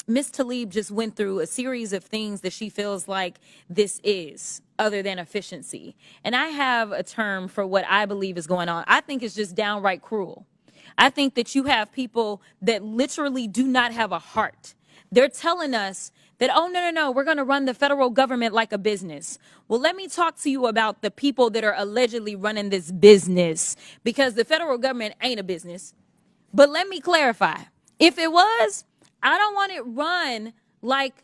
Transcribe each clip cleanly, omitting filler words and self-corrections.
Miss Tlaib just went through a series of things that she feels like this is other than efficiency. And I have a term for what I believe is going on. I think it's just downright cruel. I think that you have people that literally do not have a heart. They're telling us that, oh, no, we're going to run the federal government like a business. Well, let me talk to you about the people that are allegedly running this business, because the federal government ain't a business. But let me clarify. If it was, I don't want it run like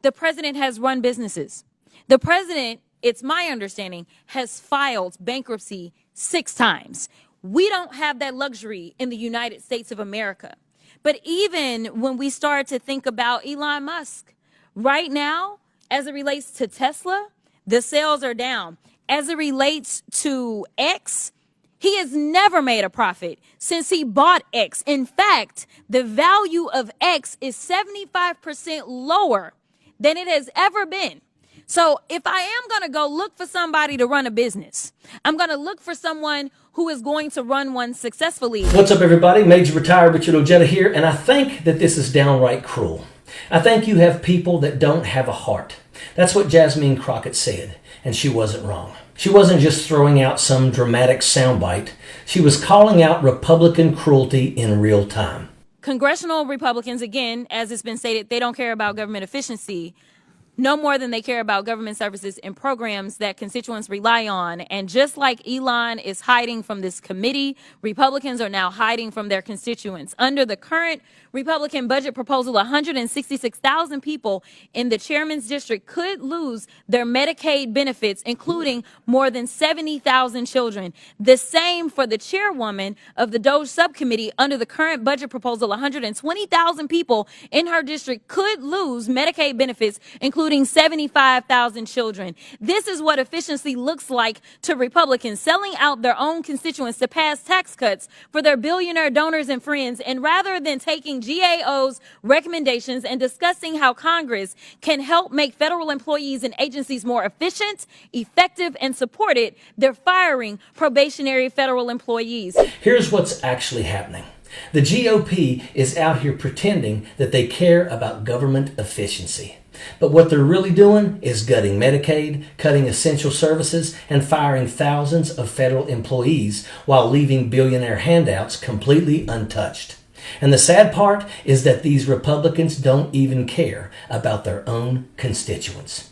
the president has run businesses. The president, it's my understanding, has filed bankruptcy 6 times. We don't have that luxury in the United States of America. But even when we start to think about Elon Musk, right now, as it relates to Tesla, the sales are down. As it relates to X, he has never made a profit since he bought X. In fact, the value of X is 75% lower than it has ever been. So if I am going to go look for somebody to run a business, I'm going to look for someone who is going to run one successfully. What's up, everybody? Major Retired Richard Ojeda here, and I think that this is downright cruel. I think you have people that don't have a heart. That's what Jasmine Crockett said, and she wasn't wrong. She wasn't just throwing out some dramatic soundbite. She was calling out Republican cruelty in real time. Congressional Republicans, again, as it's been stated, they don't care about government efficiency no more than they care about government services and programs that constituents rely on. And just like Elon is hiding from this committee, Republicans are now hiding from their constituents. Under the current Republican budget proposal, 166,000 people in the chairman's district could lose their Medicaid benefits, including more than 70,000 children. The same for the chairwoman of the DOJ subcommittee. Under the current budget proposal, 120,000 people in her district could lose Medicaid benefits, including 75,000 children. This is what efficiency looks like to Republicans, selling out their own constituents to pass tax cuts for their billionaire donors and friends. And rather than taking GAO's recommendations and discussing how Congress can help make federal employees and agencies more efficient, effective, and supported, they're firing probationary federal employees. Here's what's actually happening. The GOP is out here pretending that they care about government efficiency. But what they're really doing is gutting Medicaid, cutting essential services, and firing thousands of federal employees while leaving billionaire handouts completely untouched. And the sad part is that these Republicans don't even care about their own constituents.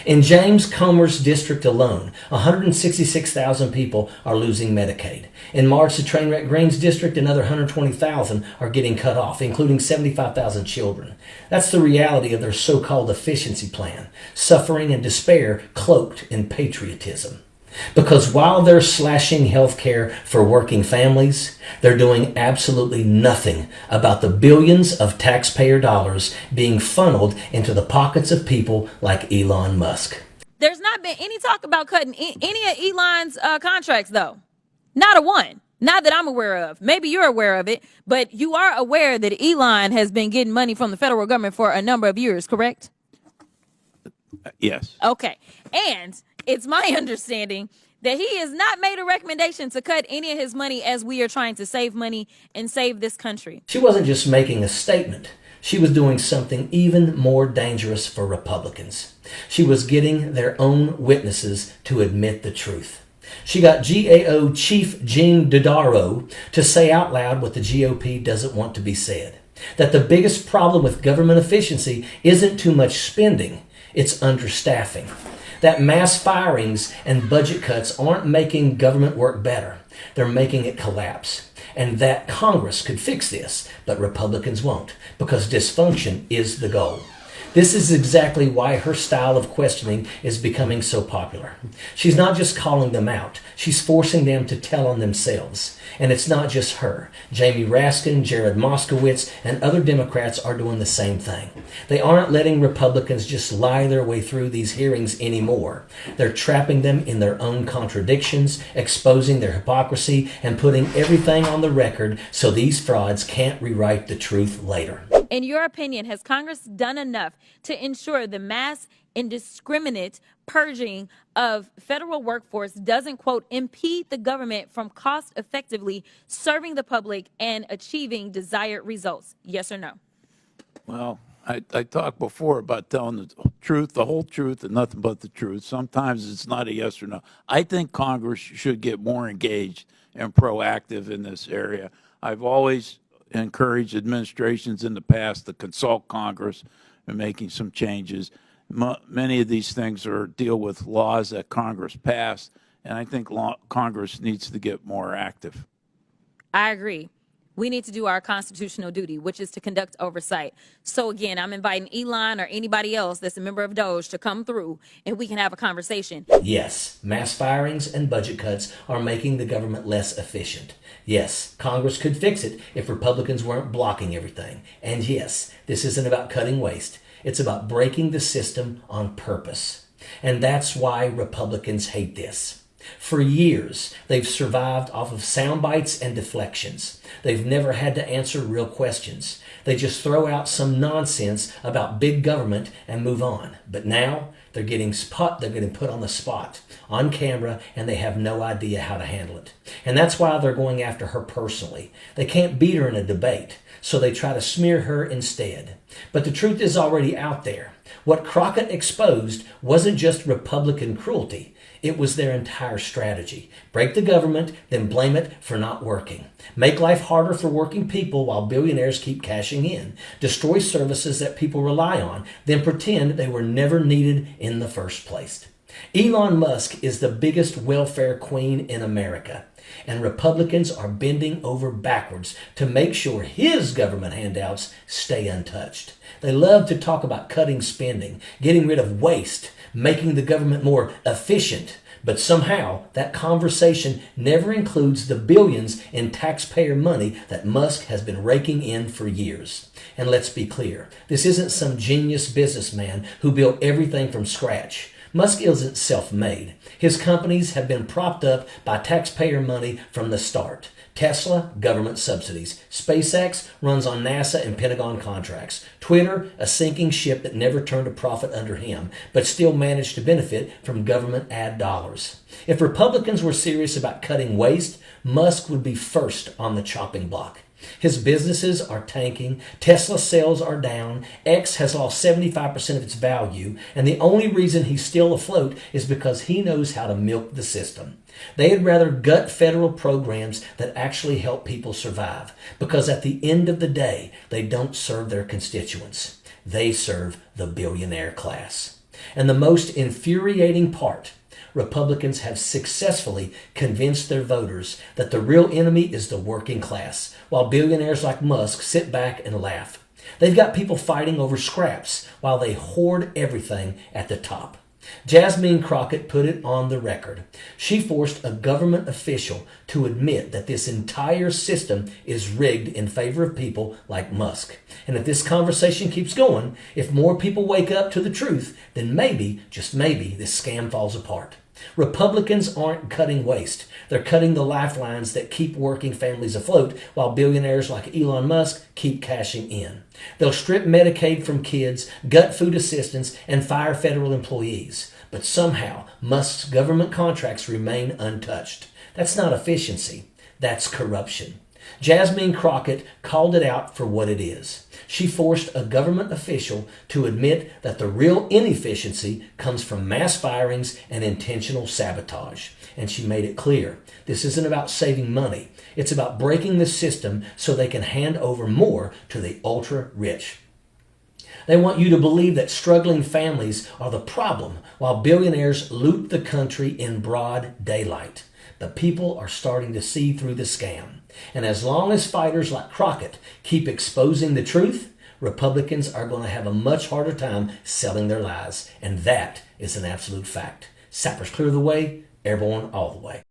In James Comer's district alone, 166,000 people are losing Medicaid. In March, the Trainwreck Greens district, another 120,000 are getting cut off, including 75,000 children. That's the reality of their so-called efficiency plan, suffering and despair cloaked in patriotism. Because while they're slashing health care for working families, they're doing absolutely nothing about the billions of taxpayer dollars being funneled into the pockets of people like Elon Musk. There's not been any talk about cutting any of Elon's contracts, though. Not a one. Not that I'm aware of. Maybe you're aware of it, but you are aware that Elon has been getting money from the federal government for a number of years, correct? Yes. Okay. And it's my understanding that he has not made a recommendation to cut any of his money as we are trying to save money and save this country. She wasn't just making a statement. She was doing something even more dangerous for Republicans. She was getting their own witnesses to admit the truth. She got GAO Chief Gene Dodaro to say out loud what the GOP doesn't want to be said. That the biggest problem with government efficiency isn't too much spending, it's understaffing. That mass firings and budget cuts aren't making government work better. They're making it collapse. And that Congress could fix this, but Republicans won't, because dysfunction is the goal. This is exactly why her style of questioning is becoming so popular. She's not just calling them out, she's forcing them to tell on themselves. And it's not just her. Jamie Raskin, Jared Moskowitz, and other Democrats are doing the same thing. They aren't letting Republicans just lie their way through these hearings anymore. They're trapping them in their own contradictions, exposing their hypocrisy, and putting everything on the record so these frauds can't rewrite the truth later. In your opinion, has Congress done enough to ensure the mass indiscriminate purging of federal workforce doesn't, quote, impede the government from cost effectively serving the public and achieving desired results? Yes or no? Well, I talked before about telling the truth, the whole truth, and nothing but the truth. Sometimes it's not a yes or no. I think Congress should get more engaged and proactive in this area. I've always encouraged administrations in the past to consult Congress in making some changes. Many of these things deal with laws that Congress passed, and I think Congress needs to get more active. I agree. We need to do our constitutional duty, which is to conduct oversight. So again, I'm inviting Elon or anybody else that's a member of DOJ to come through and we can have a conversation. Yes, mass firings and budget cuts are making the government less efficient. Yes, Congress could fix it if Republicans weren't blocking everything. And yes, this isn't about cutting waste. It's about breaking the system on purpose. And that's why Republicans hate this. For years, they've survived off of sound bites and deflections. They've never had to answer real questions. They just throw out some nonsense about big government and move on. But now they're getting put on the spot, on camera, and they have no idea how to handle it. And that's why they're going after her personally. They can't beat her in a debate, so they try to smear her instead. But the truth is already out there. What Crockett exposed wasn't just Republican cruelty. It was their entire strategy. Break the government, then blame it for not working. Make life harder for working people while billionaires keep cashing in. Destroy services that people rely on, then pretend they were never needed in the first place. Elon Musk is the biggest welfare queen in America, and Republicans are bending over backwards to make sure his government handouts stay untouched. They love to talk about cutting spending, getting rid of waste, making the government more efficient, but somehow that conversation never includes the billions in taxpayer money that Musk has been raking in for years. And let's be clear, this isn't some genius businessman who built everything from scratch. Musk isn't self-made. His companies have been propped up by taxpayer money from the start. Tesla, government subsidies. SpaceX runs on NASA and Pentagon contracts. Twitter, a sinking ship that never turned a profit under him, but still managed to benefit from government ad dollars. If Republicans were serious about cutting waste, Musk would be first on the chopping block. His businesses are tanking, Tesla sales are down, X has lost 75% of its value, and the only reason he's still afloat is because he knows how to milk the system. They'd rather gut federal programs that actually help people survive, because at the end of the day, they don't serve their constituents. They serve the billionaire class. And the most infuriating part, Republicans have successfully convinced their voters that the real enemy is the working class, while billionaires like Musk sit back and laugh. They've got people fighting over scraps while they hoard everything at the top. Jasmine Crockett put it on the record. She forced a government official to admit that this entire system is rigged in favor of people like Musk. And if this conversation keeps going, if more people wake up to the truth, then maybe, just maybe, this scam falls apart. Republicans aren't cutting waste. They're cutting the lifelines that keep working families afloat while billionaires like Elon Musk keep cashing in. They'll strip Medicaid from kids, gut food assistance, and fire federal employees. But somehow, Musk's government contracts remain untouched. That's not efficiency. That's corruption. Jasmine Crockett called it out for what it is. She forced a government official to admit that the real inefficiency comes from mass firings and intentional sabotage. And she made it clear, this isn't about saving money. It's about breaking the system so they can hand over more to the ultra-rich. They want you to believe that struggling families are the problem while billionaires loot the country in broad daylight. The people are starting to see through the scam. And as long as fighters like Crockett keep exposing the truth, Republicans are going to have a much harder time selling their lies. And that is an absolute fact. Sappers clear the way, airborne all the way.